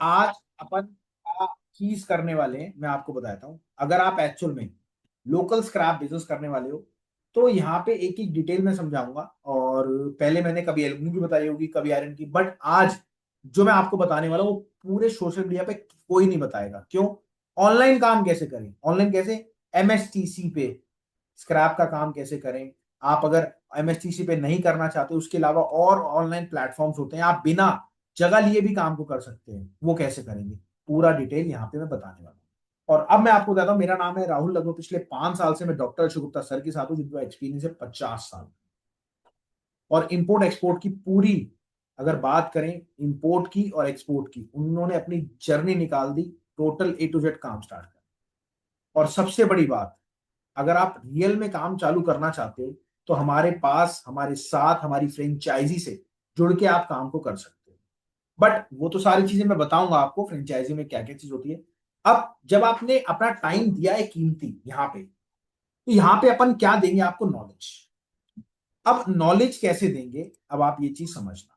आज अपन क्या चीज करने वाले हैं मैं आपको बताता हूँ। अगर आप एक्चुअल में लोकल स्क्रैप बिजनेस करने वाले हो तो यहाँ पे एक एक डिटेल में समझाऊंगा। और पहले मैंने कभी एल्यूमिनियम की बताई होगी, कभी आयरन की, बट आज जो मैं आपको बताने वाला हूँ वो पूरे सोशल मीडिया पे कोई नहीं बताएगा। क्यों? ऑनलाइन काम कैसे करें, ऑनलाइन कैसे, एमएसटीसी पे स्क्रैप का काम कैसे करें। आप अगर एमएसटीसी पे नहीं करना चाहते, उसके अलावा और ऑनलाइन प्लेटफॉर्म्स होते हैं, आप बिना जगह लिए भी काम को कर सकते हैं, वो कैसे करेंगे, पूरा डिटेल यहाँ पे मैं बताने वाला हूँ। और अब मैं आपको बताता हूँ, मेरा नाम है राहुल। लगभग पिछले 5 साल से मैं डॉक्टर अशोक गुप्ता सर के साथ हूँ, जिनका एक्सपीरियंस है 50 साल। और इंपोर्ट एक्सपोर्ट की पूरी अगर बात करें, इंपोर्ट की और एक्सपोर्ट की, उन्होंने अपनी जर्नी निकाल दी, टोटल ए टू जेड काम स्टार्ट कर। और सबसे बड़ी बात, अगर आप रियल में काम चालू करना चाहते हो तो हमारे पास, हमारे साथ, हमारी फ्रेंचाइजी से जुड़ के आप काम को कर सकते हो। बट वो तो सारी चीजें मैं बताऊंगा आपको, फ्रेंचाइजी में क्या क्या चीज होती है। अब जब आपने अपना टाइम दिया है कीमती यहाँ पे, तो यहाँ पे अपन क्या देंगे आपको, नॉलेज। अब नॉलेज कैसे देंगे, अब आप ये चीज समझना।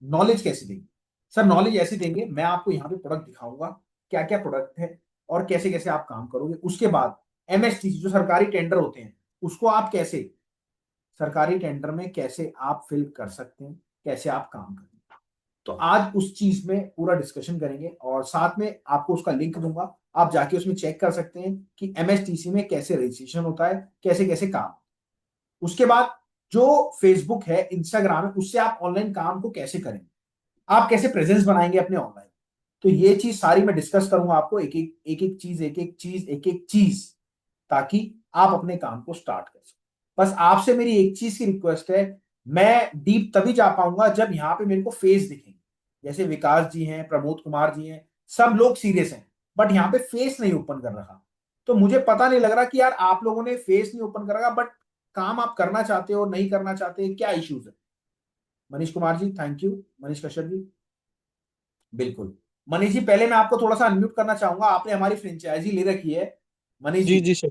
नॉलेज कैसे देंगे सर? नॉलेज ऐसे देंगे, मैं आपको यहाँ पे प्रोडक्ट दिखाऊंगा, क्या क्या प्रोडक्ट है और कैसे कैसे आप काम करोगे। उसके बाद एमएसटीसी जो सरकारी टेंडर होते हैं, उसको आप कैसे, सरकारी टेंडर में कैसे आप फिल कर सकते हैं, कैसे आप काम करेंगे। तो आज उस चीज में पूरा डिस्कशन करेंगे और साथ में आपको उसका लिंक दूंगा। आप जाके उसमें चेक कर सकते हैं कि एमएसटीसी में कैसे रजिस्ट्रेशन होता है, कैसे कैसे काम। उसके बाद जो फेसबुक है, इंस्टाग्राम है, उससे आप ऑनलाइन काम को कैसे करेंगे, आप कैसे प्रेजेंस बनाएंगे अपने ऑनलाइन। तो ये चीज सारी मैं डिस्कस करूंगा आपको, एक एक चीज, ताकि आप अपने काम को स्टार्ट कर सको। बस आपसे मेरी एक चीज की रिक्वेस्ट है, मैं डीप तभी जा पाऊंगा जब यहाँ पे मेरे को फेस दिखेंगे। जैसे विकास जी हैं, प्रमोद कुमार जी हैं, सब लोग सीरियस हैं, बट यहाँ पे फेस नहीं ओपन कर रखा। तो मुझे पता नहीं लग रहा कि यार आप लोगों ने फेस नहीं ओपन कर रखा, बट काम आप करना चाहते हो, नहीं करना चाहते, क्या इश्यूज है। Manish Kumar ji, thank you. मनीष कश्यप जी, बिल्कुल। मनीष जी, पहले मैं आपको थोड़ा सा अनम्यूट करना चाहूंगा, आपने हमारी फ्रेंचाइजी ले रखी है। मनीष जी जी, जी सर।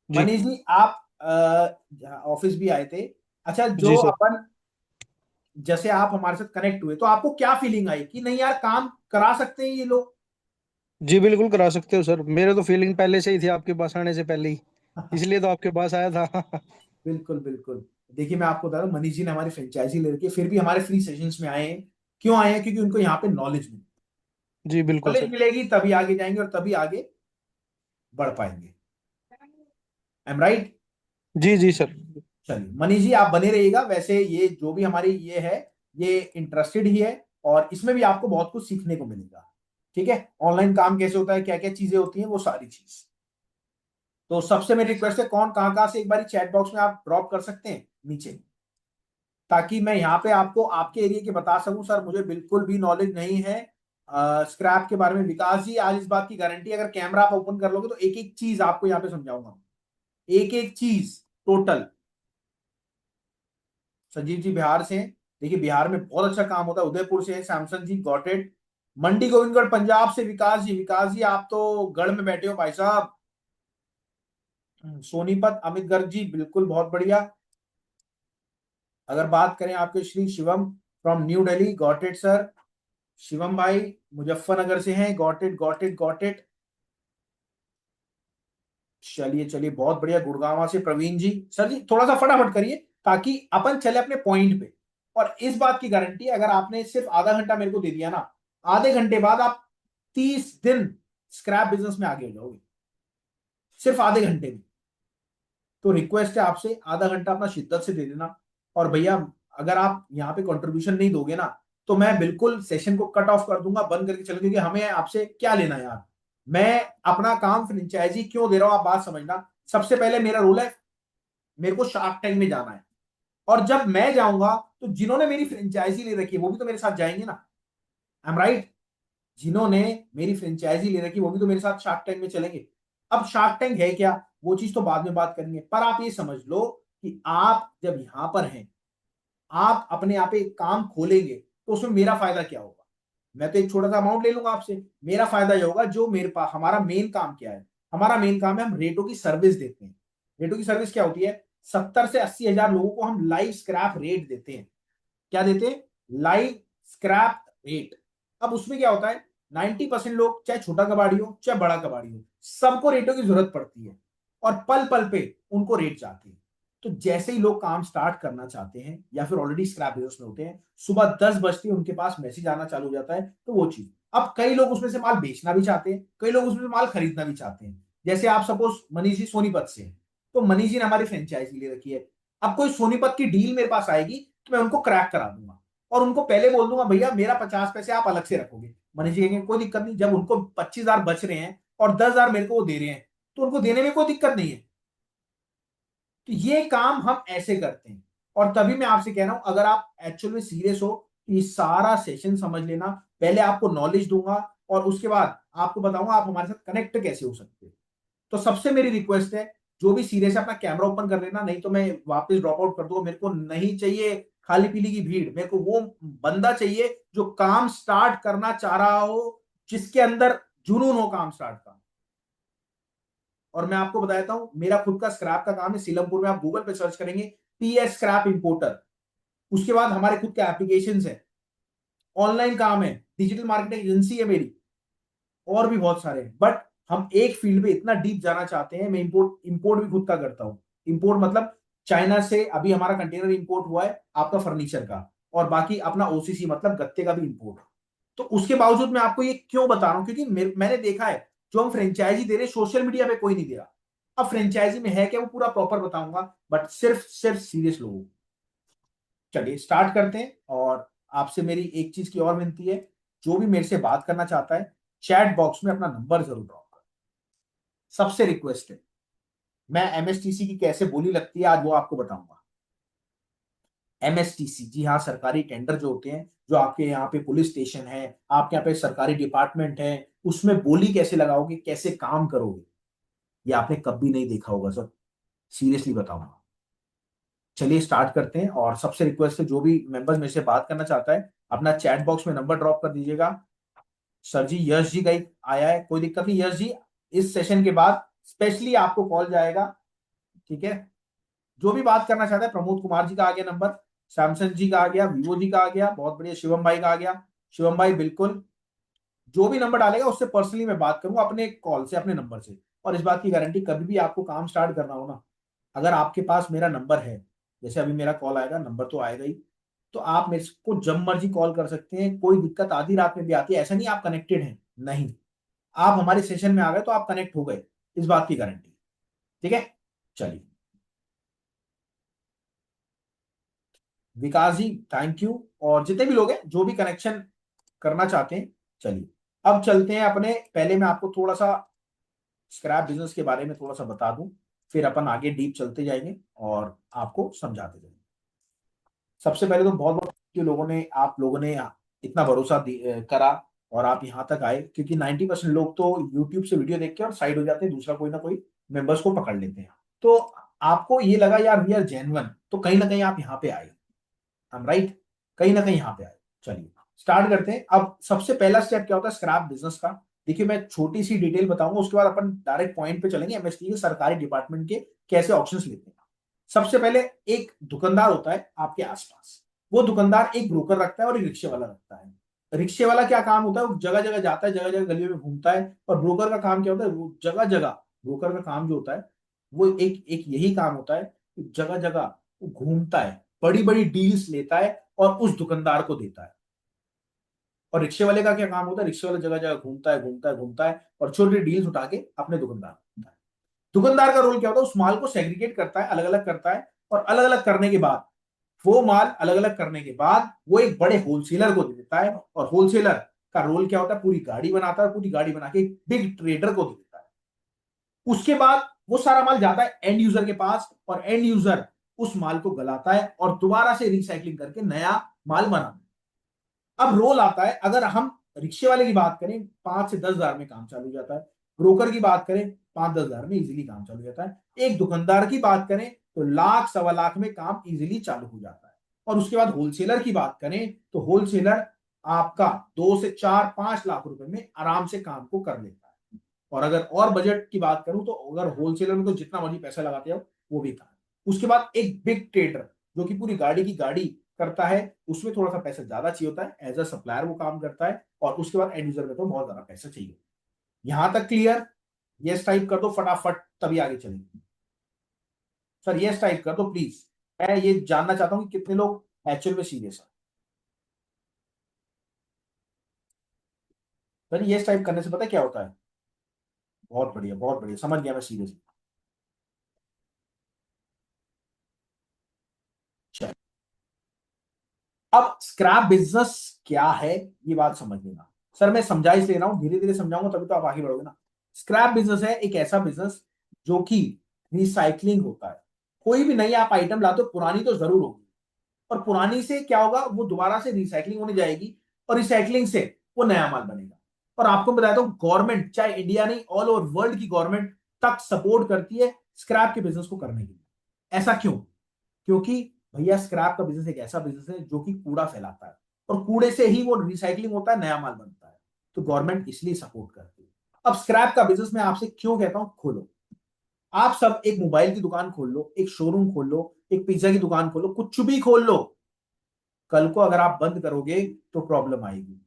जी मनीष जी आप ऑफिस भी आए थे। अच्छा, जो जी सर। अपन, जैसे आप हमारे साथ कनेक्ट हुए तो आपको क्या फीलिंग आई कि नहीं यार काम करा सकते हैं ये लोग? जी बिल्कुल करा सकते हो सर, मेरे तो फीलिंग पहले से ही थी आपके पास आने से पहले ही, इसलिए तो आपके पास आया था। बिल्कुल बिल्कुल। देखिए मैं आपको बता रहा हूँ, मनीष जी ने हमारी फ्रेंचाइजी ले रखी है, फिर भी हमारे फ्री सेशंस में आए हैं। क्यों आए हैं? क्योंकि उनको यहाँ पे नॉलेज मिली। जी बिल्कुल नॉलेज सर। मिलेगी तभी आगे जाएंगे और तभी आगे बढ़ पाएंगे। Am right? जी जी सर। चलिए मनीष जी, आप बने रहिएगा। वैसे ये जो भी हमारी ये है, ये इंटरेस्टेड ही है, और इसमें भी आपको बहुत कुछ सीखने को मिलेगा। ठीक है, ऑनलाइन काम कैसे होता है, क्या क्या चीजें होती हैं, वो सारी चीज। तो सबसे मेरी रिक्वेस्ट है, कौन कहाँ कहाँ से, एक बार चैट बॉक्स में आप ड्रॉप कर सकते हैं नीचे, ताकि मैं यहाँ पे आपको आपके एरिया के बता सकूं। सर मुझे बिल्कुल भी नॉलेज नहीं है स्क्रैप के बारे में। विकास जी, आज इस बात की गारंटी, अगर कैमरा आप ओपन कर लोगे तो एक एक चीज आपको यहाँ पे समझाऊंगा, एक एक चीज, टोटल। संजीव जी बिहार से हैं। देखिए बिहार में बहुत अच्छा काम होता है। उदयपुर से है सैमसन जी, गॉट इट। मंडी गोविंदगढ़ पंजाब से विकास जी। विकास जी आप तो गढ़ में बैठे हो भाई साहब। सोनीपत अमित गर्ग जी, बिल्कुल बहुत बढ़िया। अगर बात करें आपके Shri Shivam from new Delhi, got it sir. Shivam भाई मुजफ्फरनगर से हैं, got it got it got it. चलिए चलिए, बहुत बढ़िया। गुड़गांव से प्रवीण जी। सर जी थोड़ा सा फटाफट करिए ताकि अपन चले अपने पॉइंट पे। और इस बात की गारंटी है, अगर आपने सिर्फ आधा घंटा मेरे को दे दिया ना, आधे घंटे बाद आप 30 दिन स्क्रैप बिजनेस में आगे हो जाओगे, सिर्फ आधे घंटे में। तो रिक्वेस्ट है आपसे, आधा घंटा अपना शिद्दत से दे देना। और भैया, अगर आप यहाँ पे कंट्रीब्यूशन नहीं दोगे ना, तो मैं बिल्कुल सेशन को कट ऑफ कर दूंगा, बंद करके चल, क्योंकि हमें आपसे क्या लेना यार। मैं अपना काम फ्रेंचाइजी क्यों दे रहा हूं, आप बात समझना। सबसे पहले मेरा रूल है, मेरे को शार्क टैंक में जाना है। और जब मैं जाऊंगा तो जिन्होंने मेरी फ्रेंचाइजी ले रखी है वो भी तो मेरे साथ जाएंगे ना। I am right? जिन्होंने मेरी फ्रेंचाइजी ले रखी है वो भी तो मेरे साथ शार्क टैंक में चलेंगे। अब शार्क टैंक है क्या, वो चीज तो बाद में बात करेंगे, पर आप ये समझ लो कि आप जब यहां पर हैं, आप अपने यहाँ पे एक काम खोलेंगे तो उसमें मेरा फायदा क्या होगा। मैं तो एक छोटा सा अमाउंट ले लूंगा आपसे, मेरा फायदा ये होगा, जो मेरे पास, हमारा मेन काम क्या है, हमारा मेन काम है हम रेटों की सर्विस देते हैं। रेटों की सर्विस क्या होती है? 70 से 80 हजार लोगों को हम लाइव स्क्रैप रेट देते हैं। क्या देते हैं? Live scrap rate. अब उसमें क्या होता है, 90% लोग, चाहे छोटा कबाड़ी हो चाहे बड़ा कबाड़ी हो, सबको रेटों की जरूरत पड़ती है और पल पल पे उनको रेट चाहते हैं। तो जैसे ही लोग काम स्टार्ट करना चाहते हैं या फिर ऑलरेडी स्क्रैप बिजनेस में होते हैं, सुबह 10 बजते उनके पास मैसेज आना चालू हो जाता है। तो वो चीज, अब कई लोग उसमें से माल बेचना भी चाहते हैं, कई लोग उसमें से माल खरीदना भी चाहते हैं। जैसे आप सपोज मनीष जी सोनीपत से हैं, तो मनीष जी ने हमारी फ्रेंचाइजी ले रखी है। अब कोई सोनीपत की डील मेरे पास आएगी तो मैं उनको क्रैक करा दूंगा और उनको पहले बोल दूंगा भैया मेरा 50 पैसे आप अलग से रखोगे। मनीष जी कहेंगे कोई दिक्कत नहीं, जब उनको 25,000 बच रहे हैं और 10,000 मेरे को वो दे रहे हैं, तो उनको देने में कोई दिक्कत नहीं है। तो ये काम हम ऐसे करते हैं। और तभी मैं आपसे कह रहा हूं, अगर आप एक्चुअल में सीरियस हो तो ये सारा सेशन समझ लेना। पहले आपको नॉलेज दूंगा और उसके बाद आपको बताऊंगा आप हमारे साथ कनेक्ट कैसे हो सकते हैं। तो सबसे मेरी रिक्वेस्ट है, जो भी सीरियस है अपना कैमरा ओपन कर लेना, नहीं तो मैं वापस ड्रॉप आउट कर दूंगा। मेरे को नहीं चाहिए खाली पीली की भीड़, मेरे को वो बंदा चाहिए जो काम स्टार्ट करना चाह रहा हो, जिसके अंदर जुनून हो काम स्टार्ट का। और मैं आपको बताता हूं, मेरा खुद का स्क्रैप का काम है सीलमपुर में। आप गूगल पे सर्च करेंगे पीएस स्क्रैप इंपोर्टर, उसके बाद हमारे खुद के एप्लीकेशन है, ऑनलाइन काम है, डिजिटल मार्केटिंग एजेंसी है मेरी, और भी बहुत सारे हैं। बट हम एक फील्ड में इतना डीप जाना चाहते हैं। मैं इंपोर्ट इंपोर्ट भी खुद का करता हूं। इंपोर्ट मतलब चाइना से अभी हमारा कंटेनर इंपोर्ट हुआ है आपका फर्नीचर का, और बाकी अपना ओसीसी मतलब गत्ते का भी इंपोर्ट। तो उसके बावजूद मैं आपको ये क्यों बता रहा हूं, क्योंकि मैंने देखा है जो हम फ्रेंचाइजी दे रहे हैं सोशल मीडिया पे कोई नहीं दे रहा। अब फ्रेंचाइजी में है क्या वो पूरा प्रॉपर बताऊंगा, बट सिर्फ सिर्फ सीरियस लोगों को। चलिए स्टार्ट करते हैं। और आपसे मेरी एक चीज की और विनती है, जो भी मेरे से बात करना चाहता है चैट बॉक्स में अपना नंबर जरूर ड्रॉप कर। सबसे रिक्वेस्ट है, मैं एमएसटीसी की कैसे बोली लगती है आज वो आपको बताऊंगा। एमएसटीसी, जी हाँ, सरकारी टेंडर जो होते हैं, जो आपके यहाँ पे पुलिस स्टेशन है, आपके यहाँ पे सरकारी डिपार्टमेंट है, उसमें बोली कैसे लगाओगे, कैसे काम करोगे, ये आपने कभी नहीं देखा होगा सर। सीरियसली बताऊंगा। चलिए स्टार्ट करते हैं। और सबसे रिक्वेस्ट है, जो भी मेंबर्स मेरे से बात करना चाहता है अपना चैट बॉक्स में नंबर ड्रॉप कर दीजिएगा। सर जी, यश जी का एक आया है, कोई दिक्कत नहीं यश जी, इस सेशन के बाद स्पेशली आपको कॉल जाएगा। ठीक है। जो भी बात करना चाहता है, प्रमोद कुमार जी का आ गया नंबर, सैमसंग जी का आ गया, वीवो जी का आ गया, बहुत बढ़िया, शिवम भाई का आ गया। शिवम भाई बिल्कुल, जो भी नंबर डालेगा उससे पर्सनली मैं बात करूंगा अपने कॉल से, अपने नंबर से। और इस बात की गारंटी, कभी भी आपको काम स्टार्ट करना हो ना, अगर आपके पास मेरा नंबर है, जैसे अभी मेरा कॉल आएगा, नंबर तो आएगा ही, तो आप मेरे को जब मर्जी कॉल कर सकते हैं। कोई दिक्कत आधी रात में भी आती है, ऐसा नहीं आप कनेक्टेड हैं, नहीं, आप हमारे सेशन में आ गए तो आप कनेक्ट हो गए, इस बात की गारंटी। ठीक है। चलिए, विकास जी थैंक यू, और जितने भी लोग हैं जो भी कनेक्शन करना चाहते हैं। चलिए अब चलते हैं अपने, पहले मैं आपको थोड़ा सा स्क्रैप बिजनेस के बारे में थोड़ा सा बता दूं, फिर अपन आगे डीप चलते जाएंगे और आपको समझाते जाएंगे। सबसे पहले तो बहुत बहुत कि लोगों ने, आप लोगों ने इतना भरोसा करा और आप यहाँ तक आए, क्योंकि 90% लोग तो यूट्यूब से वीडियो देख के और साइड हो जाते हैं, दूसरा कोई ना कोई मेंबर्स को पकड़ लेते हैं। तो आपको ये लगा यार वी आर जेन्युइन, तो कहीं ना कहीं आप यहाँ पे आए, हम राइट, कहीं ना कहीं यहाँ पे आए। चलिए स्टार्ट करते हैं। अब सबसे पहला स्टेप क्या होता है स्क्रैप बिजनेस का, देखिए मैं छोटी सी डिटेल बताऊंगा, उसके बाद अपन डायरेक्ट पॉइंट पे चलेंगे, एमएसटी के सरकारी डिपार्टमेंट के कैसे ऑप्शंस लेते हैं। सबसे पहले एक दुकानदार होता है आपके आसपास, वो दुकानदार एक ब्रोकर रखता है और एक रिक्शे वाला रखता है। रिक्शे वाला क्या काम होता है, वो जगह जगह जाता है, जगह जगह गलियों में घूमता है। और ब्रोकर का काम क्या होता है, वो जगह जगह, ब्रोकर का काम जो होता है वो एक एक यही काम होता है, जगह जगह वो घूमता है, बड़ी बड़ी डील्स लेता है और उस दुकानदार को देता है। और रिक्शे वाले का क्या काम होता है, रिक्शे वाला जगह जगह घूमता है, घूमता है, घूमता है और छोटी डील्स उठा के अपने दुकानदार को देता है। दुकानदार का रोल क्या होता है, उस माल को सेग्रीगेट करता है, अलग अलग करता है, और अलग अलग करने के बाद, वो माल अलग अलग करने के बाद वो एक बड़े होलसेलर को दे देता है। और होलसेलर का रोल क्या होता है, पूरी गाड़ी बनाता है, पूरी गाड़ी बना के एक बिग ट्रेडर को दे देता है। उसके बाद वो सारा माल जाता है एंड यूजर के पास, और एंड यूजर उस माल को गलाता है और दोबारा से रिसाइकलिंग करके नया माल बनाता है। अब रोल आता है, अगर हम रिक्शे वाले की बात करें 5 से 10 हजार में काम चालू हो जाता है, ब्रोकर की बात करें 5-10 हजार में इजीली काम चालू हो जाता है, एक दुकानदार की बात करें तो लाख सवा लाख में काम इजीली चालू हो जाता है। और उसके बाद होलसेलर की बात करें तो होलसेलर आपका 2 से 4-5 लाख रुपए में आराम से काम को कर लेता है। और अगर और बजट की बात करूं तो अगर होलसेलर में तो जितना मर्जी पैसा लगाते हो वो भी था। उसके बाद एक बिग ट्रेडर जो कि पूरी गाड़ी की गाड़ी करता है उसमें थोड़ा सा पैसा ज्यादा चाहिए होता है, एज अ सप्लायर वो काम करता है, और उसके बाद एंड यूजर में तो बहुत ज्यादा पैसा चाहिए। यहां तक क्लियर? यस टाइप कर दो फटाफट, तभी आगे चलेंगे। सर यस टाइप कर दो प्लीज, मैं ये जानना चाहता हूँ कि कितने लोग एक्चुअल में सीरियस है। सर यस टाइप करने से पता है क्या होता है? बहुत बढ़िया बहुत बढ़िया, समझ गया मैं सीरियस। अब स्क्रैप बिजनेस क्या है, ये बात समझ लेना। सर मैं समझाइश ले रहा हूं, धीरे धीरे समझाऊंगा तभी तो आप आगे बढ़ोगे ना। स्क्रैप बिजनेस है एक ऐसा बिजनेस जो कि रिसाइकलिंग होता है। कोई भी नई आप आइटम लाते हो, पुरानी तो जरूर होगी, और पुरानी से क्या होगा, वो दोबारा से रिसाइकलिंग होने जाएगी, और रिसाइकलिंग से वो नया माल बनेगा। और आपको बताया तो गवर्नमेंट, चाहे इंडिया नहीं ऑल ओवर वर्ल्ड की गवर्नमेंट तक सपोर्ट करती है स्क्रैप के बिजनेस को करने के लिए। ऐसा क्यों? क्योंकि भैया स्क्रैप का बिजनेस एक ऐसा बिजनेस है जो कि कूड़ा फैलाता है, और कूड़े से ही वो रिसाइकलिंग होता है, नया माल बनता है। तो गवर्नमेंट इसलिए सपोर्ट करती है। अब स्क्रैप का बिजनेस मैं आपसे क्यों कहता हूं खोलो। आप सब एक मोबाइल की दुकान खोल लो, एक शोरूम खोल लो, एक पिज्जा की दुकान खोलो, कुछ भी खोल लो, कल को अगर आप बंद करोगे तो प्रॉब्लम आएगी।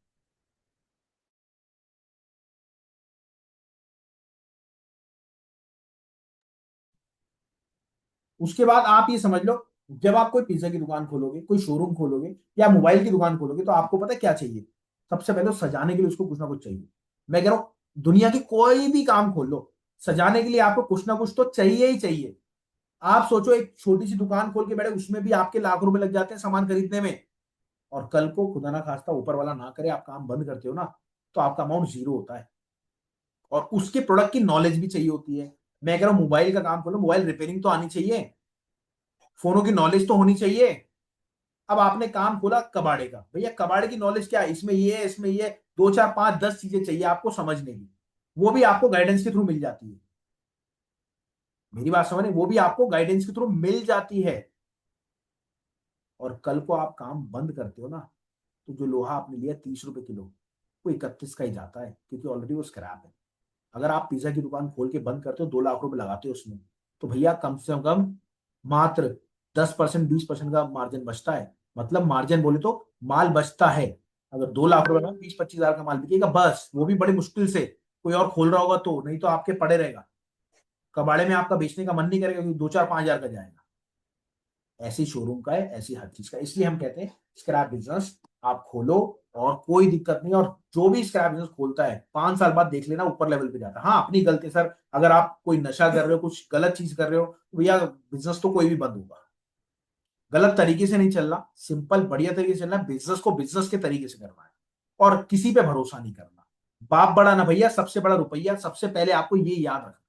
उसके बाद आप ये समझ लो, जब आप कोई पिज्जा की दुकान खोलोगे, कोई शोरूम खोलोगे, या मोबाइल की दुकान खोलोगे, तो आपको पता है क्या चाहिए? सबसे पहले तो सजाने के लिए उसको कुछ ना कुछ चाहिए। मैं कह रहा हूं दुनिया की कोई भी काम खोल लो, सजाने के लिए आपको कुछ ना कुछ तो चाहिए ही चाहिए। आप सोचो एक छोटी सी दुकान खोल के बैठे, उसमें भी आपके लाख रुपए लग जाते हैं सामान खरीदने में, और कल को खुदा ना खास्ता ऊपर वाला ना करे आप काम बंद करते हो ना, तो आपका अमाउंट जीरो होता है। और उसके प्रोडक्ट की नॉलेज भी चाहिए होती है। मैं कह रहा हूं मोबाइल का काम खोलो, मोबाइल रिपेयरिंग तो आनी चाहिए, फोनों की नॉलेज तो होनी चाहिए। अब आपने काम खोला कबाड़े का, भैया कबाड़े की नॉलेज क्या है, इसमें ये है, इसमें ये है, दो चार पांच 10 चीजें चाहिए आपको समझने की, वो भी आपको गाइडेंस के थ्रू मिल जाती है। मेरी बात समझे, वो भी आपको गाइडेंस के थ्रू मिल जाती है। और कल को आप काम बंद करते हो ना, तो जो लोहा आपने लिया 30 रुपए किलो, वो 31 का ही जाता है, क्योंकि ऑलरेडी वो स्क्रैप है। अगर आप पिज्जा की दुकान खोल के बंद करते हो, 2 लाख रुपए लगाते हो उसमें, तो भैया कम से कम मात्र 10% 20% का मार्जिन बचता है। मतलब मार्जिन बोले तो माल बचता है। अगर 2 लाख रुपए में 20-25 हजार का माल बिकेगा, बस वो भी बड़ी मुश्किल से, कोई और खोल रहा होगा तो, नहीं तो आपके पड़े रहेगा। कबाड़े में आपका बेचने का मन नहीं करेगा, क्योंकि 2 4 5 हजार का जाएगा। ऐसी शोरूम का है, ऐसी हर चीज का, इसलिए हम कहते हैं स्क्रैप बिजनेस आप खोलो, और कोई दिक्कत नहीं। और जो भी स्क्रैप बिजनेस खोलता है 5 साल बाद देख लेना ऊपर लेवल पे जाता है। हाँ अपनी गलती सर, अगर आप कोई नशा कर रहे हो, कुछ गलत चीज कर रहे हो, तो भैया बिजनेस तो कोई भी बंद होगा। गलत तरीके से नहीं चलना, सिंपल बढ़िया तरीके से चलना, बिजनेस को बिजनेस के तरीके से करना है, और किसी पे भरोसा नहीं करना। बाप बड़ा ना भैया, सबसे बड़ा रुपया, सबसे पहले आपको ये याद रखना।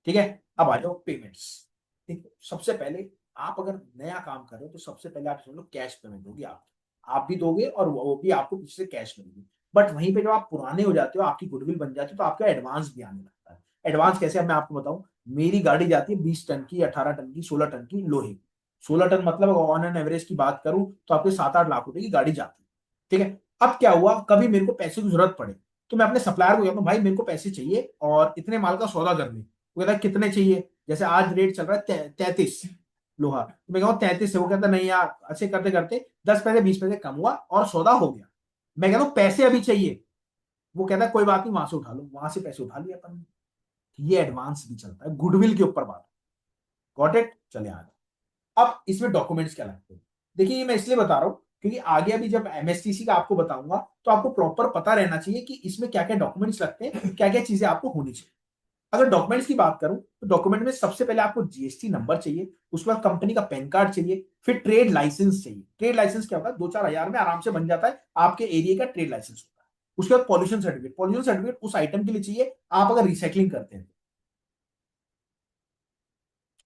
ठीक है? अब आ जाओ पेमेंट्स। देखो सबसे पहले, आप अगर नया काम कर रहे हो तो सबसे पहले आप समझो कैश पेमेंट होगी आप भी दोगे, और वो भी आपको पीछे से कैश मिलेगी। बट वहीं पे जब आप पुराने हो जाते हो, आपकी गुडविल बन जाती है, तो आपका एडवांस भी आने लगता है। एडवांस कैसे, अब मैं आपको बताऊं। मेरी गाड़ी जाती है 20 टन की, 18 टन की, 16 टन की लोहे की। 16 टन मतलब ऑन एन एवरेज की बात करूं तो आपके 7-8 लाख रुपए की गाड़ी जाती है। ठीक है? अब क्या हुआ, कभी मेरे को पैसे की जरूरत पड़े, तो मैं अपने सप्लायर को कहता हूँ भाई मेरे को पैसे चाहिए और इतने माल का सौदा कर ले। वो कहता है कितने चाहिए, जैसे आज रेट चल रहा है 33 लोहा, तो मैं कहूँ 33 है, वो कहता नहीं यार, अच्छे करते करते 10 पैसे 20 पैसे कम हुआ और सौदा हो गया। मैं कहता हूँ पैसे अभी चाहिए, वो कहता है कोई बात नहीं, वहां से उठा लो, वहां से पैसे उठा लिए अपन ने। ये एडवांस भी चलता है, गुडविल के ऊपर बात। Got it? चले आगे। अब इसमें डॉक्यूमेंट्स क्या लगते हैं? देखिए ये मैं इसलिए बता रहा हूं क्योंकि आगे अभी जब एमएसटीसी का आपको बताऊंगा, तो आपको प्रॉपर पता रहना चाहिए कि इसमें क्या क्या डॉक्यूमेंट्स लगते हैं, क्या क्या चीजें आपको होनी चाहिए। अगर डॉक्यूमेंट्स की बात करूं, तो डॉक्यूमेंट में सबसे पहले आपको जीएसटी नंबर चाहिए, उसके बाद कंपनी का पैन कार्ड चाहिए, फिर ट्रेड लाइसेंस चाहिए। ट्रेड लाइसेंस क्या होता है, 2-4 हजार में आराम से बन जाता है, आपके एरिया का ट्रेड लाइसेंस होता है। उसके बाद पॉल्यूशन सर्टिफिकेट, पॉल्यूशन सर्टिफिकेट उस आइटम के लिए चाहिए, आप अगर रिसाइकलिंग करते हैं,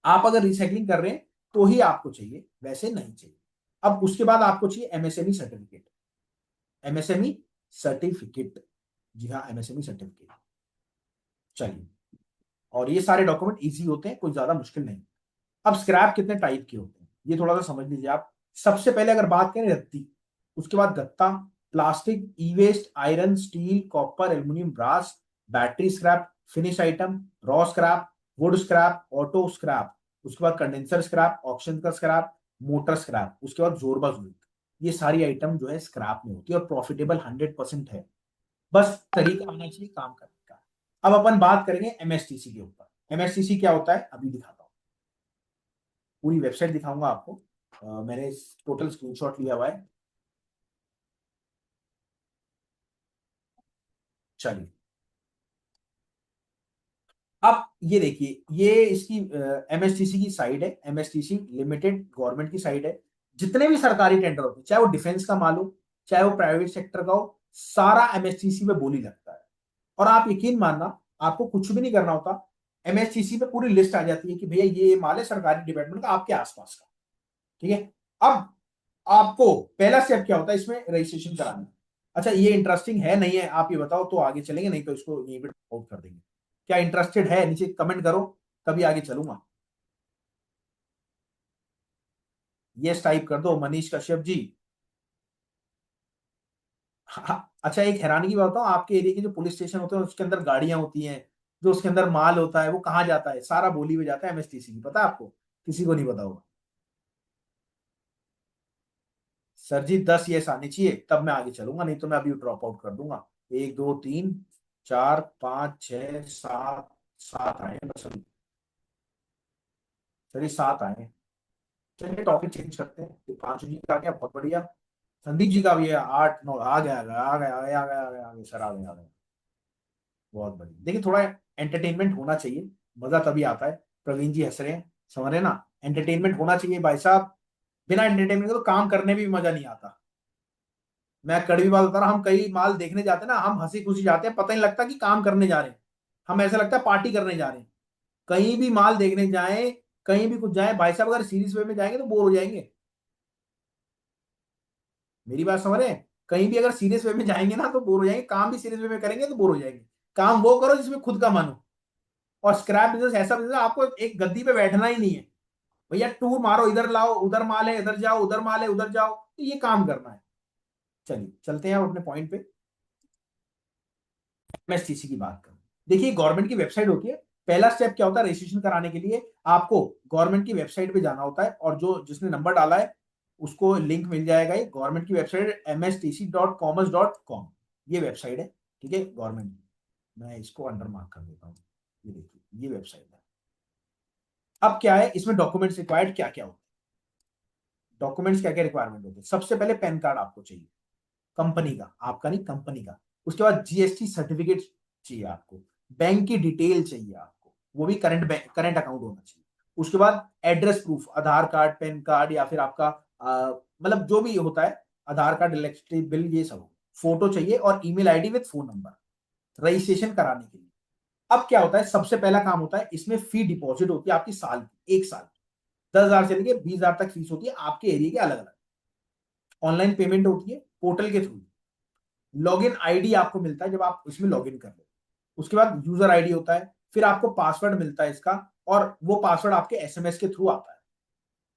आप अगर रिसाइकलिंग कर रहे हैं तो ही आपको चाहिए, वैसे नहीं चाहिए। अब उसके बाद आपको चाहिए एमएसएमई सर्टिफिकेट। एमएसएमई सर्टिफिकेट, जी हाँ एमएसएमई सर्टिफिकेट। चलिए, और ये सारे डॉक्यूमेंट इजी होते हैं, कोई ज्यादा मुश्किल नहीं। अब स्क्रैप कितने टाइप के होते हैं ये थोड़ा सा समझ लीजिए आप। सबसे पहले अगर बात करें रत्ती, उसके बाद गत्ता, plastic, e waste, iron, steel, copper, aluminium, brass, battery scrap, finish item, raw scrap, wood scrap, auto scrap, उसके बाद कंडेंसर स्क्रैप, ऑक्शन का स्क्रैप, मोटर स्क्रैप, उसके बाद जोरबा जुड़ी। ये सारी आइटम जो है स्क्रैप में होती है और प्रॉफिटेबल 100% है। बस तरीका आना चाहिए काम करने का। अब अपन बात करेंगे एमएसटीसी के ऊपर। एमएसटीसी क्या होता है अभी दिखाता हूँ, पूरी वेबसाइट दिखाऊंगा आपको। मैंने टोटल स्क्रीनशॉट लिया हुआ है। चलिए, अब ये देखिए, ये इसकी एमएसटीसी की साइट है, एमएसटीसी लिमिटेड गवर्नमेंट की साइट है। जितने भी सरकारी टेंडर होते हैं, चाहे वो डिफेंस का माल हो, चाहे वो प्राइवेट सेक्टर का हो, सारा एमएसटीसी में बोली लगता है। और आप यकीन मानना, आपको कुछ भी नहीं करना होता, एमएसटीसी पे पूरी लिस्ट आ जाती है कि भैया ये माल है सरकारी डिपार्टमेंट का आपके आसपास का। ठीक है। अब आपको पहला स्टेप क्या होता है इसमें, रजिस्ट्रेशन कराना। अच्छा, ये इंटरेस्टिंग है नहीं है आप ये बताओ तो आगे चलेंगे, नहीं तो इसको यहीं पे आउट कर देंगे। क्या इंटरेस्टेड है नीचे कमेंट करो, तभी आगे चलूंगा। यस टाइप कर दो मनीष कश्यप जी। हाँ, अच्छा, एक हैरानी की बात बताऊं, आपके एरिया के जो पुलिस स्टेशन होते हैं उसके अंदर गाड़ियां होती हैं, जो उसके अंदर माल होता है वो कहाँ जाता है, सारा बोली में जाता है एमएसटीसी की। पता है आपको? किसी को नहीं पता होगा। सर जी 10 यस आने चाहिए तब मैं आगे चलूंगा, नहीं तो मैं अभी ड्रॉप आउट कर दूंगा। 1 2 3 4 5 6 7, 7 आए हैं बस अभी। चलिए 7 आए हैं। चलिए टॉपिक चेंज करते हैं, तो 5 जी का क्या, बहुत बढ़िया। संदीप जी का भी है 8 9, आ गया आ गया आ गया आ गया आ गया आ गया आ गया, सर आ गया आ गया। बहुत बढ़िया। देखिए थोड़ा एंटरटेनमेंट होना चाहिए, मजा तभी आता है। प्रवीण जी हंस रहे हैं, समझ रहे हैं ना? एंटरटेनमेंट होना चाहिए भाई साहब। बिना एंटरटेनमेंट के तो काम करने में भी मजा नहीं आता। मैं कड़वी बात बता रहा हूं, हम कई माल देखने जाते हैं ना, हम हंसी खुशी जाते हैं, पता नहीं लगता कि काम करने जा रहे हैं। हम ऐसा लगता है पार्टी करने जा रहे हैं। कहीं भी माल देखने जाएं, कहीं भी कुछ जाए भाई साहब, अगर सीरियस वे में जाएंगे तो बोर हो जाएंगे। मेरी बात समझ रहे हैं? कहीं भी अगर सीरियस वे में जाएंगे ना तो बोर हो जाएंगे, काम भी सीरियस वे में करेंगे तो बोर हो जाएंगे। काम वो करो जिसमें खुद का मन हो। और स्क्रैप बिजनेस ऐसा बिजनेस आपको एक गद्दी पे बैठना ही नहीं है। भैया टूर मारो, इधर लाओ, उधर माल है इधर जाओ, उधर माल है उधर जाओ, तो ये काम करना है। चलिए चलते हैं अब अपने पॉइंट पे। एमएसटीसी की बात करूं, देखिए गवर्नमेंट की वेबसाइट होती है। पहला स्टेप क्या होता है, रजिस्ट्रेशन कराने के लिए आपको गवर्नमेंट की वेबसाइट पे जाना होता है, और जो जिसने नंबर डाला है उसको लिंक मिल जाएगा। ये गवर्नमेंट की वेबसाइट mstc.commerce.com, ये वेबसाइट है। ठीक है, गवर्नमेंट की। मैं इसको अंडर मार्क कर देता हूँ। ये देखिए, ये वेबसाइट है। अब क्या है इसमें डॉक्यूमेंट्स रिक्वायर्ड, क्या क्या होते हैं, डॉक्यूमेंट्स क्या क्या रिक्वायरमेंट होते हैं। सबसे पहले पैन कार्ड आपको चाहिए, कंपनी का, आपका नहीं कंपनी का। उसके बाद जीएसटी सर्टिफिकेट चाहिए आपको। बैंक की डिटेल चाहिए आपको, वो भी करंट अकाउंट होना चाहिए। उसके बाद एड्रेस प्रूफ, आधार कार्ड, पैन कार्ड, या फिर आपका मतलब जो भी होता है, आधार कार्ड, इलेक्ट्रिसिटी बिल, ये सब। फोटो चाहिए और email ID with phone number, registration कराने के लिए। अब क्या होता है, सबसे पहला काम होता है, इसमें फी डिपॉजिट होती है आपकी साल की, 1 साल। 10,000 से लेके 20,000 तक फीस होती है, आपके एरिया के अलग अलग। ऑनलाइन पेमेंट होती है पोर्टल के थ्रू। लॉगिन आईडी आपको मिलता है जब आप इसमें लॉगिन कर लो। उसके बाद यूजर आईडी होता है, फिर आपको पासवर्ड मिलता है इसका, और वो पासवर्ड आपके एसएमएस के थ्रू आता है।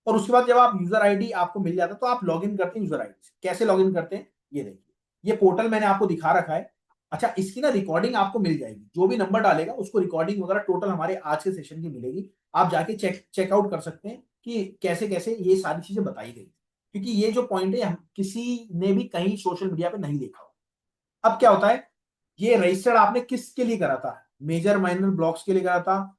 और उसके बाद जब आप यूजर आईडी आपको मिल जाता है तो आप लॉगिन करते हैं यूजर आईडी से। कैसे लॉगिन करते हैं ये देखिए, ये पोर्टल मैंने आपको दिखा रखा है। अच्छा, इसकी ना रिकॉर्डिंग आपको मिल जाएगी, जो भी नंबर डालेगा उसको रिकॉर्डिंग वगैरह टोटल हमारे आज के सेशन की मिलेगी। आप जाके चेकआउट कर सकते हैं कि कैसे कैसे ये सारी चीजें बताई गई, क्योंकि ये जो पॉइंट है हम किसी ने भी कहीं सोशल मीडिया पे नहीं देखा। अब क्या होता है, ये रजिस्टर्ड आपने किसके लिए करा था, मेजर माइनर ब्लॉक्स के लिए करा था,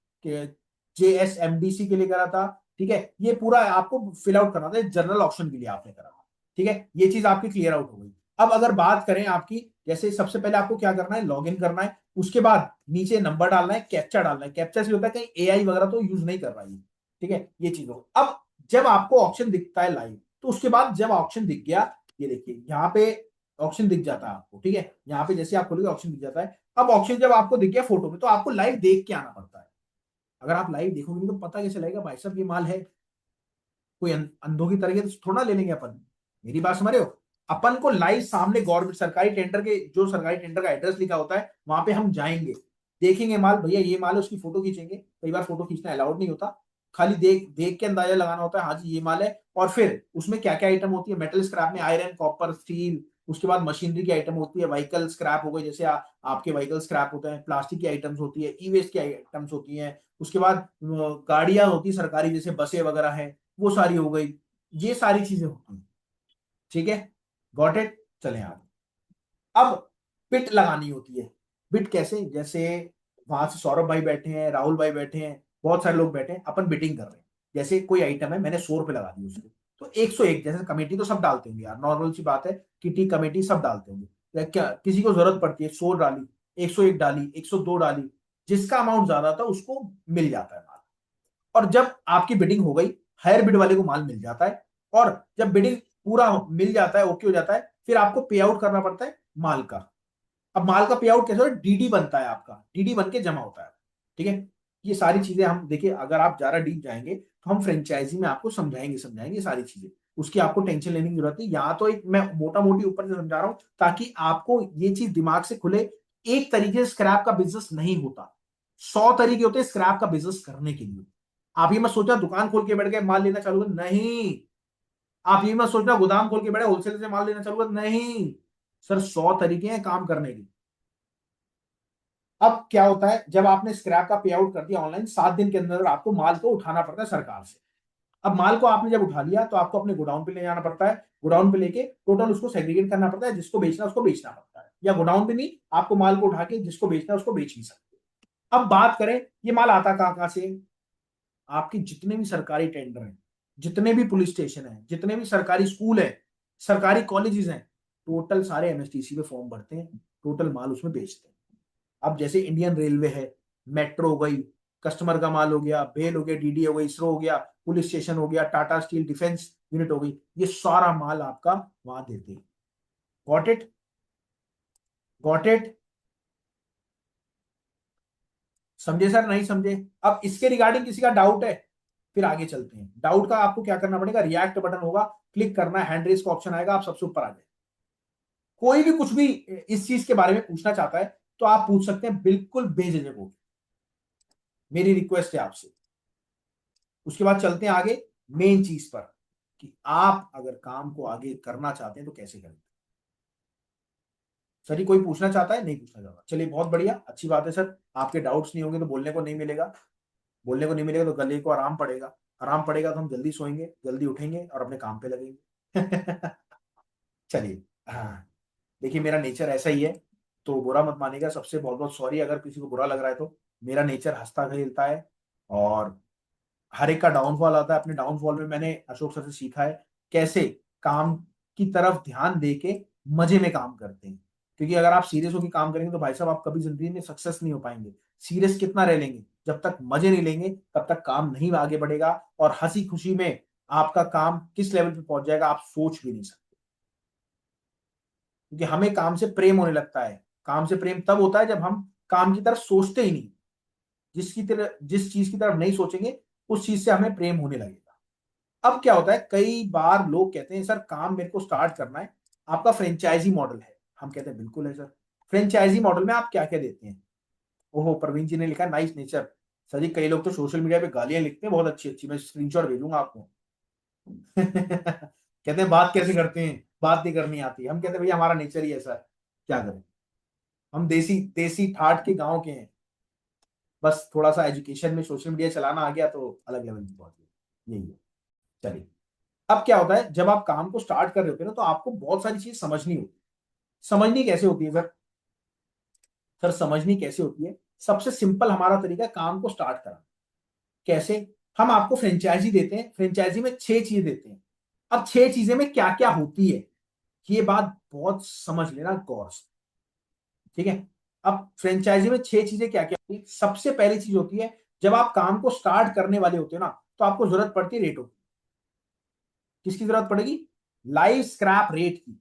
जेएसएमडीसी के लिए करा था। ठीक है, ये पूरा आपको फिल आउट करना था, जनरल ऑप्शन के लिए आपने करा था। ठीक है, ये चीज आपकी क्लियर आउट हो गई। अब अगर बात करें आपकी, जैसे सबसे पहले आपको क्या करना है, लॉगिन करना है। उसके बाद नीचे नंबर डालना है, कैप्चा डालना है। कैप्चा से होता है कहीं एआई वगैरह तो यूज नहीं कर रहा है। ठीक है, ये चीज हो। अब जब आपको ऑप्शन दिखता है लाइव, तो उसके बाद जब ऑप्शन दिख गया, ये देखिए यहाँ पे ऑप्शन दिख जाता है आपको। ठीक है, यहाँ पे जैसे आप खोलोगे ऑप्शन दिख जाता है। अब ऑप्शन जब आपको दिख गया फोटो में, तो आपको लाइव देख के आना पड़ता है। अगर आप लाइव देखोगे नहीं तो पता कैसे लगेगा भाई साहब ये माल है? कोई अंधों की तरह तो थोड़ा ले लेंगे अपन। मेरी बात समझ रहे हो? अपन को लाइव सामने गवर्नमेंट सरकारी टेंडर के, जो सरकारी टेंडर का एड्रेस लिखा होता है वहां पे हम जाएंगे, देखेंगे माल, भैया ये माल है, उसकी फोटो खींचेंगे। कई बार फोटो खींचना अलाउड नहीं होता, खाली देख देख के अंदाजा लगाना होता है, हाँ जी ये माल है। और फिर उसमें क्या क्या आइटम होती है, मेटल स्क्रैप में आयरन, कॉपर, स्टील। उसके बाद मशीनरी की आइटम होती है, व्हीकल स्क्रैप हो गई, जैसे आपके व्हीकल स्क्रैप होते हैं, प्लास्टिक की आइटम्स होती है, ई वेस्ट की आइटम्स होती हैं। उसके बाद गाड़ियां होती है सरकारी, जैसे बसें वगैरह हैं, वो सारी हो गई। ये सारी चीजें होती हैं। ठीक है, गॉट इट, चलें आगे। अब बिट लगानी होती है। बिट कैसे, जैसे वहां से सौरभ भाई बैठे हैं, राहुल भाई बैठे हैं, बहुत सारे लोग बैठे हैं, अपन बिटिंग कर रहे हैं। जैसे कोई आइटम है, मैंने 100 रुपए लगा दी उसको, तो 101, जैसे कमेटी तो सब डालते होंगे यार, नॉर्मल सी बात है, किटी कमेटी सब डालते होंगे, या क्या किसी को जरूरत पड़ती है, 100 डाली, 101 डाली, 102 डाली, जिसका अमाउंट ज्यादा था उसको मिल जाता है माल। और जब आपकी बिडिंग हो गई, हायर बिड वाले को माल मिल जाता है, और जब बिडिंग पूरा मिल जाता है, ओके हो जाता है, फिर आपको पे आउट करना पड़ता है माल का। अब माल का पे आउट कैसे होता है, डीडी बनता है आपका, डीडी बन के जमा होता है। ठीक है, ये सारी चीजें हम देखिए, अगर आप ज्यादा डीप जाएंगे तो हम फ्रेंचाइजी में आपको समझाएंगे सारी चीजें, उसकी आपको टेंशन लेने की जरूरत नहीं। यहाँ तो एक मैं मोटा मोटी ऊपर से समझा रहा हूं ताकि आपको ये चीज दिमाग से खुले। एक तरीके से स्क्रैप का बिजनेस नहीं होता, 100 तरीके होते हैं स्क्रैप का बिजनेस करने के लिए। आप ये मत सोचना दुकान खोल के बैठ गए माल लेना चालू कर, नहीं। आप ये मत सोचना गोदाम खोल के बैठे होलसेल से माल लेना चालू कर, नहीं। सर 100 तरीके हैं काम करने के। अब क्या होता है, जब आपने स्क्रैप का पे आउट कर दिया ऑनलाइन, 7 दिन के अंदर आपको माल को उठाना पड़ता है सरकार से। अब माल को आपने जब उठा लिया तो आपको अपने गोडाउन पे ले जाना पड़ता है, गोडाउन पे लेके टोटल उसको सेग्रीगेट करना पड़ता है, जिसको बेचना उसको बेचना पड़ता है, या गोडाउन पे नहीं, आपको माल को उठा के जिसको बेचना उसको बेच नहीं सकते। अब बात करें ये माल आता कहां कहां से, आपके जितने भी सरकारी टेंडर हैं, जितने भी पुलिस स्टेशन है, जितने भी सरकारी स्कूल है, सरकारी कॉलेजेस हैं, टोटल सारे एमएसटीसी पे फॉर्म भरते हैं, टोटल माल उसमें बेचते हैं। अब जैसे इंडियन रेलवे है, मेट्रो हो गई, कस्टमर का माल हो गया, बेल हो गया, डीडी हो गई, इसरो हो गया, पुलिस स्टेशन हो गया, टाटा स्टील डिफेंस यूनिट हो गई, ये सारा माल आपका वहां देते हैं। गॉट इट, गॉट इट, समझे सर, नहीं समझे? अब इसके रिगार्डिंग किसी का डाउट है, फिर आगे चलते हैं। डाउट का आपको क्या करना पड़ेगा, रिएक्ट बटन होगा, क्लिक करना है, हैंड रेस का ऑप्शन आएगा, आप सबसे ऊपर आ जाए। कोई भी कुछ भी इस चीज के बारे में पूछना चाहता है तो आप पूछ सकते हैं, बिल्कुल बेझिझक होकर, मेरी रिक्वेस्ट है आपसे। उसके बाद चलते हैं आगे मेन चीज पर, कि आप अगर काम को आगे करना चाहते हैं तो कैसे करें। सर, ये कोई पूछना चाहता है, नहीं पूछना चाहता, चलिए बहुत बढ़िया, अच्छी बात है सर। आपके डाउट्स नहीं होंगे तो बोलने को नहीं मिलेगा, बोलने को नहीं मिलेगा तो गले को आराम पड़ेगा, आराम पड़ेगा तो हम जल्दी सोएंगे, जल्दी उठेंगे और अपने काम पे लगेंगे। चलिए, हाँ, देखिए मेरा नेचर ऐसा ही है, तो बुरा मत मानिएगा, सबसे बहुत बहुत सॉरी अगर किसी को बुरा लग रहा है तो। मेरा नेचर हंसता खेलता है, और हर एक का डाउनफॉल आता है। अपने डाउनफॉल में मैंने अशोक सर से सीखा है कैसे काम की तरफ ध्यान दे के मजे में काम करते हैं। क्योंकि अगर आप सीरियस होकर काम करेंगे तो भाई साहब आप कभी जिंदगी में सक्सेस नहीं हो पाएंगे। सीरियस कितना रह लेंगे, जब तक मजे नहीं लेंगे तब तक काम नहीं आगे बढ़ेगा, और हंसी खुशी में आपका काम किस लेवल पे पहुंच जाएगा आप सोच भी नहीं सकते। क्योंकि हमें काम से प्रेम होने लगता है। काम से प्रेम तब होता है जब हम काम की तरफ सोचते ही नहीं। जिसकी तरह जिस चीज की तरफ नहीं सोचेंगे उस चीज से हमें प्रेम होने लगेगा। अब क्या होता है, कई बार लोग कहते हैं सर काम मेरे को स्टार्ट करना है, आपका फ्रेंचाइजी मॉडल है। हम कहते हैं बिल्कुल है सर। फ्रेंचाइजी मॉडल में आप क्या क्या देते हैं? ओहो, प्रवीण जी ने लिखा है नाइस नेचर। सर जी, कई लोग तो सोशल मीडिया पे गालियां लिखते हैं बहुत अच्छी अच्छी, मैं स्क्रीनशॉट भेजूंगा आपको। कहते हैं बात कैसे करते हैं, बात नहीं करनी आती। हम कहते हैं भैया हमारा नेचर ही ऐसा है, क्या करें। हम देसी देसी ठाठ के गांव के हैं, बस थोड़ा सा एजुकेशन में सोशल मीडिया चलाना आ गया तो अलग लेवल की पहुंच गई, यही है। चलिए, अब क्या होता है, जब आप काम को स्टार्ट कर रहे होते हैं ना तो आपको बहुत सारी चीज समझनी होती है। समझनी कैसे होती है सर? सर, समझनी कैसे होती है, सबसे सिंपल हमारा तरीका है काम को स्टार्ट करना। कैसे? हम आपको फ्रेंचाइजी देते हैं, फ्रेंचाइजी में 6 चीजें देते हैं। अब 6 चीजें में क्या क्या होती है, ये बात बहुत समझ लेना गौर से। ठीक है, अब फ्रेंचाइजी में 6 चीजें क्या क्या होती है, सबसे पहली चीज होती है, जब आप काम को स्टार्ट करने वाले होते हो ना तो आपको जरूरत पड़ती है रेटों की। किसकी जरूरत पड़ेगी? लाइव स्क्रैप रेट की।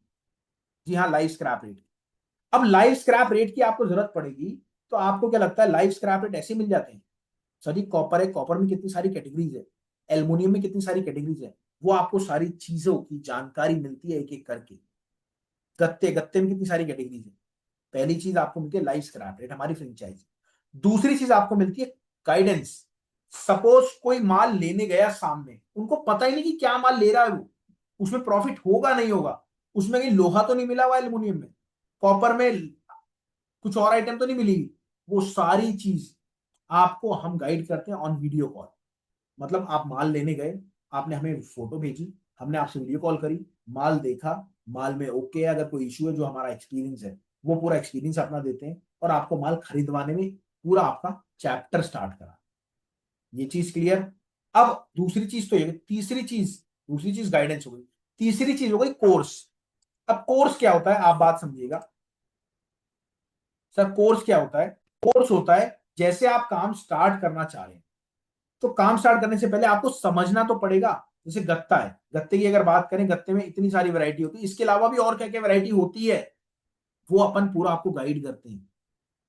जी हाँ, लाइव स्क्रैप रेट। अब लाइव स्क्रैप रेट की आपको जरूरत पड़ेगी, तो आपको क्या लगता है लाइव स्क्रैप रेट ऐसे मिल जाते हैं? सर, कॉपर है, कॉपर में कितनी सारी कैटेगरीज है, एल्युमिनियम में कितनी सारी कैटेगरीज है, वो आपको सारी चीजों की जानकारी मिलती है एक एक करके। गत्ते गत्ते में कितनी सारी कैटेगरीज है। पहली चीज आपको मिलती है लाइव स्क्रैप रेट, हमारी फ्रेंचाइज। दूसरी चीज आपको मिलती है गाइडेंस। सपोज कोई माल लेने गया सामने, उनको पता ही नहीं कि क्या माल ले रहा है वो, उसमें प्रॉफिट होगा नहीं होगा, उसमें कहीं लोहा तो नहीं मिला हुआ एल्युमिनियम में, कॉपर में कुछ और आइटम तो नहीं मिलेगी, वो सारी चीज आपको हम गाइड करते हैं ऑन वीडियो कॉल। मतलब आप माल लेने गए, आपने हमें फोटो भेजी, हमने आपसे वीडियो कॉल करी, माल देखा, माल में ओके है, अगर कोई इश्यू है, जो हमारा एक्सपीरियंस है वो पूरा एक्सपीरियंस अपना देते हैं और आपको माल खरीदवाने में पूरा आपका चैप्टर स्टार्ट करा। ये चीज क्लियर। अब दूसरी चीज तो ये, तीसरी चीज, दूसरी चीज गाइडेंस हो गई, तीसरी चीज हो गई कोर्स। अब कोर्स क्या होता है, आप बात समझिएगा। सर कोर्स क्या होता है? कोर्स होता है जैसे आप काम स्टार्ट करना चाह रहे हैं, तो काम स्टार्ट करने से पहले आपको समझना तो पड़ेगा। जैसे गत्ता है, गत्ते की अगर बात करें, गत्ते में इतनी सारी वैरायटी होती है, इसके अलावा भी और क्या क्या वैरायटी होती है, वो अपन पूरा आपको गाइड करते हैं।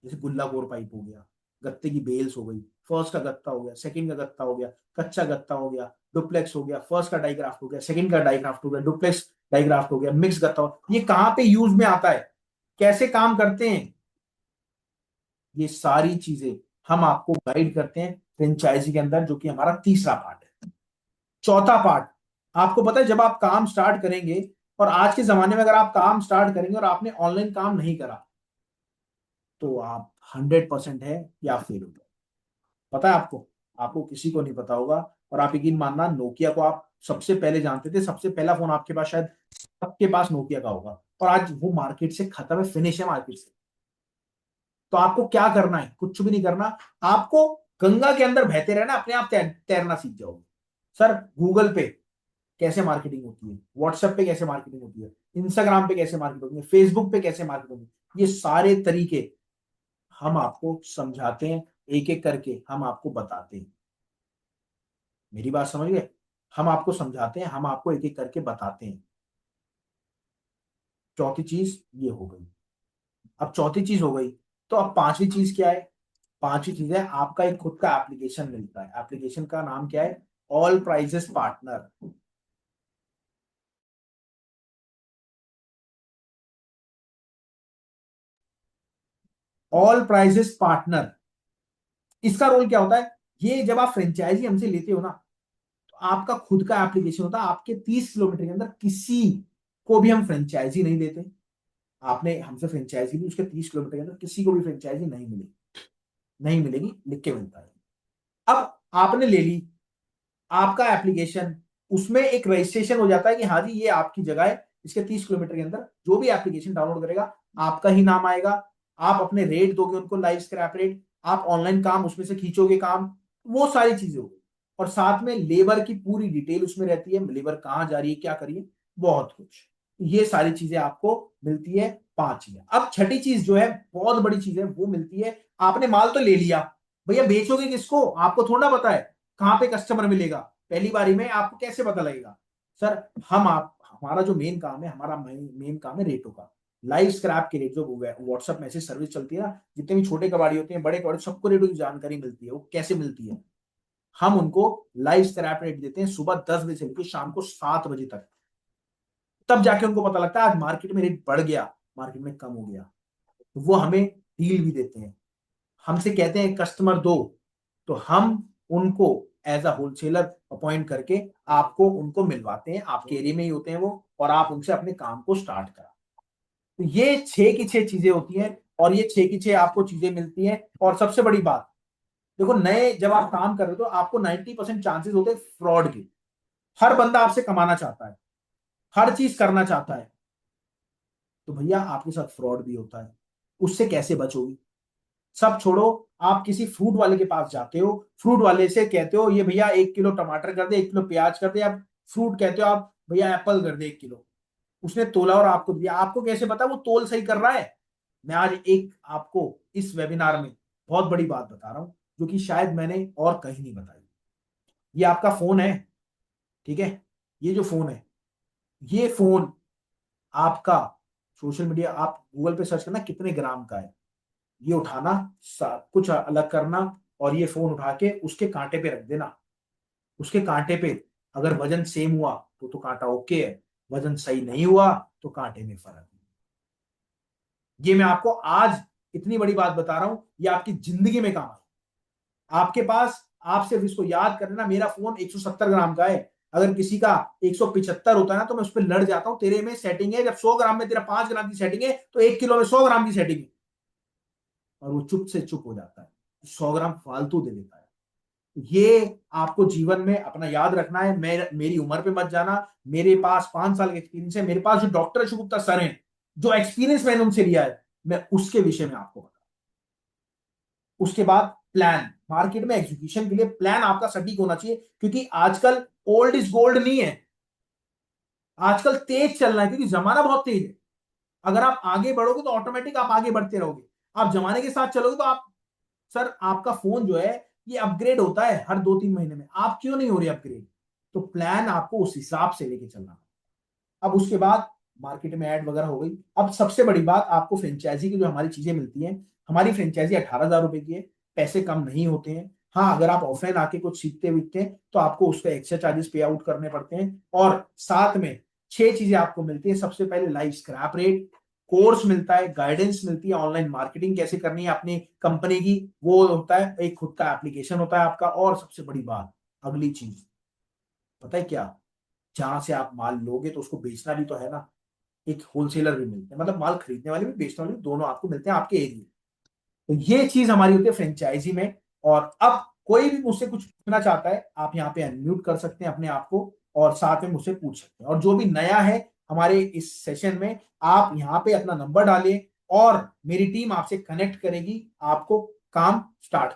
जैसे गुल्ला गोर पाइप हो गया, गत्ते की बेल्स हो गई, फर्स्ट का गत्ता हो गया, सेकंड का गत्ता हो गया, कच्चा गत्ता हो गया, डुप्लेक्स हो गया, फर्स्ट का डाइग्राफ्ट हो गया, सेकंड का डाइग्राफ्ट हो गया, डुप्लेक्स डाइग्राफ्ट हो गया, मिक्स गत्ता हो, ये कहां पे यूज में आता है, कैसे काम करते हैं, ये सारी चीजें हम आपको गाइड करते हैं फ्रेंचाइजी के अंदर, जो कि हमारा तीसरा पार्ट है। चौथा पार्ट, आपको पता है जब आप काम स्टार्ट करेंगे, और आज के जमाने में अगर आप काम स्टार्ट करेंगे और आपने ऑनलाइन काम नहीं करा, तो आप 100% है या फेल हो गए। पता है आपको? आपको किसी को नहीं पता होगा। और आप यकीन मानना, नोकिया को आप सबसे पहले जानते थे, सबसे पहला फोन आपके पास शायद सबके पास नोकिया का होगा, और आज वो मार्केट से खत्म है, फिनिश है मार्केट से। तो आपको क्या करना है? कुछ भी नहीं करना, आपको गंगा के अंदर बहते रहना, अपने आप तैरना सीख जाओगे। सर गूगल पे कैसे मार्केटिंग होती है, व्हाट्सएप पे कैसे मार्केटिंग होती है, इंस्टाग्राम पे कैसे मार्केटिंग होती है, फेसबुक पे कैसे मार्केटिंग होती है, ये सारे तरीके हम आपको समझाते हैं, एक एक करके हम आपको बताते हैं। मेरी बात समझ गए? हम आपको समझाते हैं, हम आपको एक एक करके बताते हैं। चौथी चीज ये हो गई। अब चौथी चीज हो गई, तो अब पांचवी चीज क्या है? पांचवी चीज है, आपका एक खुद का एप्लीकेशन मिलता है। एप्लीकेशन का नाम क्या है? All prices partner. All prices partner, इसका रोल क्या होता है? ये जब आप फ्रेंचाइजी हमसे लेते हो ना, तो आपका खुद का एप्लीकेशन होता है। आपके 30 किलोमीटर के अंदर किसी को भी हम फ्रेंचाइजी नहीं देते। आपने हमसे फ्रेंचाइजी ली, उसके 30 किलोमीटर के अंदर किसी को भी फ्रेंचाइजी नहीं मिलेगी, नहीं मिलेगी, लिख के मिलता है। अब आपने ले ली आपका एप्लीकेशन, उसमें एक रजिस्ट्रेशन हो जाता है कि हाँ जी ये आपकी जगह है। इसके 30 किलोमीटर के अंदर जो भी एप्लीकेशन डाउनलोड करेगा, आपका ही नाम आएगा। आप अपने रेट दोगे उनको, लाइव स्क्रैप रेट, आप ऑनलाइन काम उसमें से खींचोगे काम, वो सारी चीजें होगी। और साथ में लेबर की पूरी डिटेल उसमें रहती है, लेबर कहाँ जा रही है, क्या करिए, बहुत कुछ। ये सारी चीजें आपको मिलती है। पांच चीजें। अब छठी चीज जो है, बहुत बड़ी चीज है, वो मिलती है। आपने माल तो ले लिया, भैया बेचोगे किसको? आपको थोड़ा पता है कहां पे कस्टमर मिलेगा, पहली बारी में आपको कैसे पता लगेगा? सर हम आप हमारा जो मेन काम है, हमारा मेन काम है रेटों का। लाइव स्क्रैप के रेट जो व्हाट्सएप मैसेज सर्विस चलती है ना, जितने भी छोटे कबाड़ी होते हैं, बड़े कबाड़ी, सबको रेटों की जानकारी मिलती है। वो कैसे मिलती है? हम उनको लाइव स्क्रैप रेट देते हैं सुबह 10 बजे से लेकर शाम को 7 बजे तक। तब जाके उनको पता लगता है आज मार्केट में रेट बढ़ गया, मार्केट में कम हो गया, तो वो हमें डील भी देते हैं। हमसे कहते हैं कस्टमर दो, तो हम उनको एज अ होलसेलर अपॉइंट करके आपको उनको मिलवाते हैं। आपके एरिया में ही होते हैं वो, और आप उनसे अपने काम को स्टार्ट करा। तो ये 6 की 6 चीजें होती हैं, और ये 6 की 6 आपको चीजें मिलती हैं। और सबसे बड़ी बात, देखो नए जब आप काम कर रहे हो, तो आपको 90% चांसेस होते हैं फ्रॉड के। हर बंदा आपसे कमाना चाहता है, हर चीज करना चाहता है, तो भैया आपके साथ फ्रॉड भी होता है। उससे कैसे बचोगे? सब छोड़ो, आप किसी फ्रूट वाले के पास जाते हो, फ्रूट वाले से कहते हो ये भैया 1 किलो टमाटर कर दे, 1 किलो प्याज कर दे, आप फ्रूट कहते हो आप भैया एप्पल कर दे 1 किलो। उसने तोला और आपको दिया, आपको कैसे पता वो तोल सही कर रहा है? मैं आज एक आपको इस वेबिनार में बहुत बड़ी बात बता रहा हूं, जो कि शायद मैंने और कहीं नहीं बताई। ये आपका फोन है, ठीक है? ये जो फोन है, ये फोन आपका, सोशल मीडिया आप गूगल पे सर्च करना कितने ग्राम का है, ये उठाना, कुछ अलग करना, और ये फोन उठा के उसके कांटे पे रख देना। उसके कांटे पे अगर वजन सेम हुआ तो कांटा ओके है, वजन सही नहीं हुआ तो कांटे में फर्क है। ये मैं आपको आज इतनी बड़ी बात बता रहा हूं, ये आपकी जिंदगी में काम आए। आपके पास, आप सिर्फ इसको याद कर लेना, मेरा फोन 170 ग्राम का है। अगर किसी का 175 होता है ना, तो मैं उस पर लड़ जाता हूं। तेरे में सेटिंग है, जब 100 ग्राम में तेरा 5 ग्राम की सेटिंग है, तो 1 किलो में 100 ग्राम की सेटिंग है। और वो चुप से चुप हो जाता है, 100 ग्राम फालतू दे देता है। ये आपको जीवन में अपना याद रखना है। मेरी उम्र पे मत जाना। मेरे पास 5 साल का एक्सपीरियंस है। मेरे पास जो डॉक्टर अशोक गुप्ता सर हैं, जो एक्सपीरियंस मैंने उनसे लिया है, मैं उसके विषय में आपको बता। उसके बाद प्लान, मार्केट में एग्जीक्यूशन के लिए प्लान आपका सटीक होना चाहिए, क्योंकि आजकल ओल्ड इज गोल्ड नहीं है। आजकल तेज चलना है, क्योंकि जमाना बहुत तेज है। अगर आप आगे बढ़ोगे तो ऑटोमेटिक आप आगे बढ़ते रहोगे। आप जमाने के साथ चलोगे तो आप, सर आपका फोन जो है ये अपग्रेड होता है हर 2-3 महीने में, आप क्यों नहीं हो रहे अपग्रेड? तो प्लान आपको उस हिसाब से लेके चलना। अब उसके बाद मार्केट में ऐड वगैरह हो गई। अब सबसे बड़ी बात, आपको फ्रेंचाइजी की जो हमारी चीजें मिलती हैं, हमारी फ्रेंचाइजी 18,000 रुपए की है। पैसे कम नहीं होते हैं। हाँ, अगर आप ऑफलाइन आके कुछ सीखते वीखते हैं तो आपको उसका एक्स्ट्रा चार्जेस पे आउट करने पड़ते हैं। और साथ में 6 चीजें आपको मिलती है। सबसे पहले लाइव स्क्रैप रेट, कोर्स मिलता है, गाइडेंस मिलती है, ऑनलाइन मार्केटिंग कैसे करनी है अपनी कंपनी की वो होता है, एक खुद का एप्लीकेशन होता है आपका। और सबसे बड़ी बात, अगली चीज पता है क्या? जहां से आप माल लोगे तो उसको बेचना भी तो है ना। एक होलसेलर भी मिलते हैं, मतलब माल खरीदने वाले भी बेचने वाले भी, दोनों आपको मिलते हैं आपके एरिया। तो ये चीज हमारी होती है फ्रेंचाइजी में। और अब कोई भी मुझसे कुछ पूछना चाहता है, आप यहाँ पे अनम्यूट कर सकते हैं अपने आप को, और साथ में मुझसे पूछ सकते हैं। और जो भी नया है हमारे इस सेशन में, आप यहाँ पे अपना नंबर डालिए और मेरी टीम आपसे कनेक्ट करेगी, आपको काम स्टार्ट